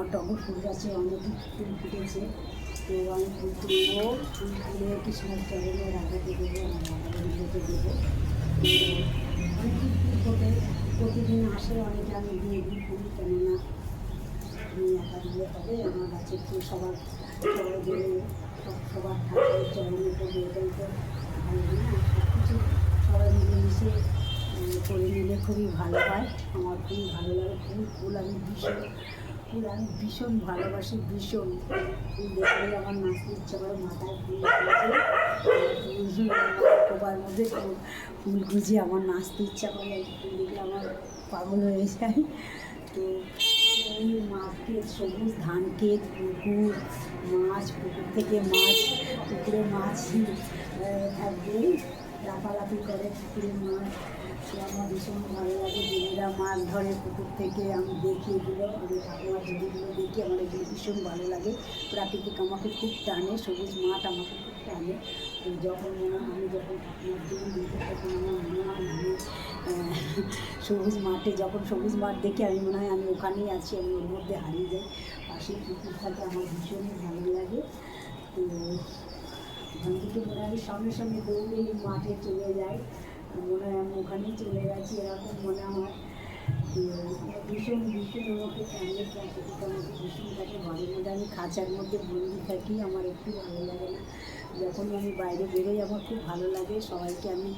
আমার টগর ফুল গাছে অনেক ফুল ফুটেছে। তো আমি ফুল তুলবো, ফুল তুলে কৃষ্ণের চরণে রাধাকে দেবো, আমার রাধা গোবিন্দকে দেবো। অনেকই ফুল ফোটে, প্রতিদিন আসে অনেকে, আমি দিয়ে দিই ফুল, কেননা আমি একা দিলে হবে, আমার গাছের ফুল সবার সবাই দেবে, সবার ঠাকুরের চরণে করবে, এটাই তো ভালো না। সব কিছু সবাই মিলেমিশে করে নিলে খুবই ভালো হয়। আমার খুবই ভালো লাগে ফুল আমি ভীষণ ভালোবাসি, ভীষণ ফুল দেখলে আমার নাচতে ইচ্ছা করে, মাথায় ফুল কোপার মধ্যে ফুল গুঁজে আমার নাচতে ইচ্ছা করে, ফুল দেখলে আমার পাগল হয়ে যায়। তো এই মাছ ক্ষেত, সবুজ ধান ক্ষেত, পুকুর, মাছ, পুকুর থেকে মাছ, পুকুরে মাছ থাকবে, লাফালাফি করে পুকুরের মাছ, সে আমার ভীষণ ভালো লাগে। দিদিরা মাছ ধরে পুকুর থেকে, আমি দেখি এগুলো, আমি ঠাকুমার দিদিগুলো দেখি, আমার এগুলো ভীষণ ভালো লাগে। প্রাকৃতিক আমাকে খুব টানে, সবুজ মাঠ আমাকে খুব টানে। তো যখন আমি যখন ঠাকুমার দিদি দিতে তখন আমার মনে হয় আমি সবুজ মাঠে, যখন সবুজ মাঠ দেখি আমি মনে হয় আমি ওখানেই আছি, আমি ওর মধ্যে হারিয়ে যাই। পাশে পুকুর থাকে, আমার ভীষণই ভালো লাগে। তো ওখান থেকে মনে হয় সঙ্গে সঙ্গে দৌড়ে মাঠে চলে যাই, মনে হয় আমি ওখানেই চলে গেছি, এরকম মনে হয়। তো ভীষণ আমাকে টানে, প্রাকৃতিক আমাকে ভীষণ থাকে। ঘরের মধ্যে আমি খাঁচার মধ্যে বন্দি থাকি, আমার একটু ভালো লাগে না। যখন আমি বাইরে বেরোই আমার খুব ভালো লাগে, সবাইকে আমি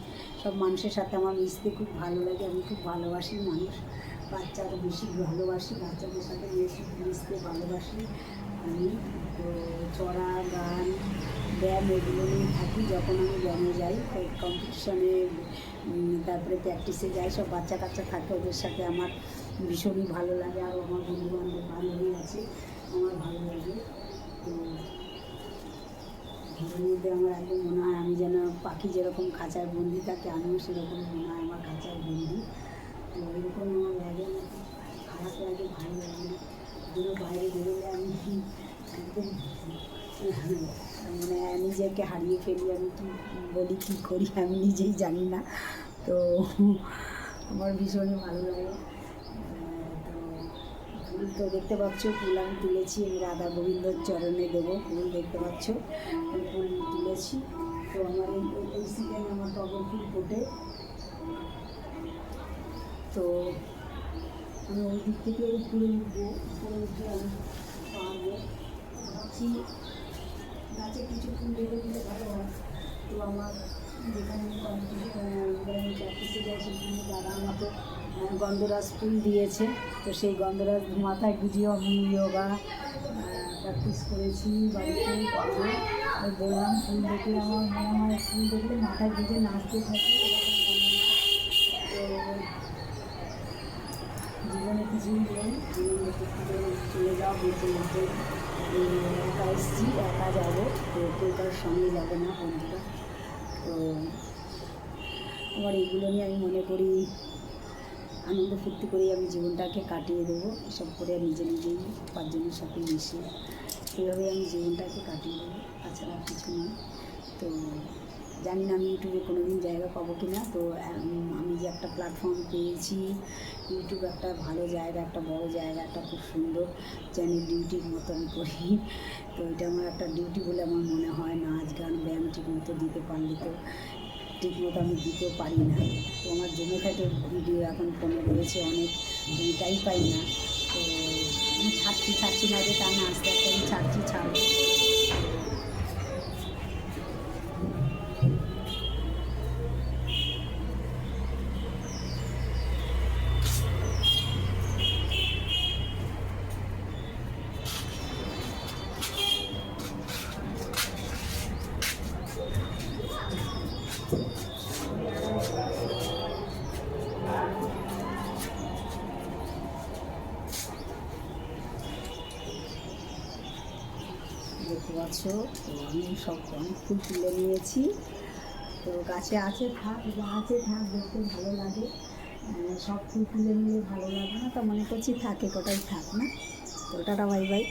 সব মানুষের সাথে আমার মিশতে খুব ভালো লাগে, আমি খুব ভালোবাসি মানুষ, বাচ্চারা বেশি ভালোবাসি, বাচ্চাদের সাথে মিশতে ভালোবাসি আমি। তো চড়া, গান, ব্যায়াম এগুলো নিয়ে থাকি। যখন আমি ব্যায়ামে যাই, কম্পিটিশনে, তারপরে প্র্যাকটিসে যাই, সব বাচ্চা কাচ্চা থাকে, ওদের সাথে আমার ভীষণই ভালো লাগে। আর আমার বান্ধবী আছে, আমার ভালো লাগে। তো ঘরের মধ্যে আমার একদম মনে হয় আমি যেন পাখি যেরকম খাঁচায় বন্দি থাকে, আমিও সেরকম মনে হয় আমার খাঁচায় বন্দি। তো এরকম আমার লাগে না, খারাপ লাগে, ভালো লাগে না। যেন বাইরে বেরোলে আমি একদম মানে নিজেকে হারিয়ে ফেলি, আমি কী বলি কী করি আমি নিজেই জানি না। তো আমার ভীষণই ভালো লাগে। তো ফুল তো দেখতে পাচ্ছ, ফুল আমি তুলেছি, আমি রাধা গোবিন্দর চরণে দেবো, ফুল দেখতে পাচ্ছ, ফুল তুলেছি। তো আমার এই সিজনে আমার টগর ফুল ফোটে। তো আমি ওই দিক থেকে উপরে উঠবো, উপরে উঠে আমি পারবো, ভাবছি গাছে কিছু ফুল রেখে দিলে ভালো হয়। তো আমার যেখানে প্র্যাকটিসে যাই সেখানে দাদা আমাকে গন্ধরাজ ফুল দিয়েছে। তো সেই গন্ধরাজ মাথায় গুজিয়ে আমি যোগা প্র্যাকটিস করেছি বাড়িতে। বললাম ফুল দেখলে আমার মনে হয়, ফুল দেখলে মাথায় গুজে নাচতে থাকি। তো জীবনে কিছুই নেই, জীবনে চলে যাও, বেঁচে যেতে একা এসছি, একা যাবো, তো কেউ কারোর সঙ্গে যাবে না বন্ধুরা। তো আমার এইগুলো নিয়ে আমি মনে করি আনন্দ ফুর্তি করেই আমি জীবনটাকে কাটিয়ে দেবো, এসব করে নিজেই পাঁচজনের সাথে মিশে এইভাবেই আমি জীবনটাকে কাটিয়ে দেবো, তাছাড়া কিছু নয়। তো জানি না আমি ইউটিউবে কোনো দিন জায়গা পাবো কি না। তো আমি যে একটা প্ল্যাটফর্ম পেয়েছি, ইউটিউব একটা ভালো জায়গা, একটা বড় জায়গা, একটা খুব সুন্দর, জানি ডিউটির মতন করি। তো এটা আমার একটা ডিউটি বলে আমার মনে হয়। নাচ গান ব্যায়াম ঠিক মতো দিতে পারলে তো, ঠিক মতো আমি দিতেও পারি না। তো আমার জমে থাকে ভিডিও এখন ফোনে রয়েছে অনেক, এটাই পাই না। তো আমি ছাড়ছি না যে তা না, আস্তে আস্তে আমি ছাড়বো। দেখতে পাচ্ছ, তো আমি সব অনেক ফুল তুলে নিয়েছি। তো গাছে আছে থাক, যা আছে থাক, দেখতে ভালো লাগে। সব ফুল তুলে নিলে ভালো লাগে না, তো মনে করছি থাকে, কটাই থাক না। তো টাটা বাই বাই।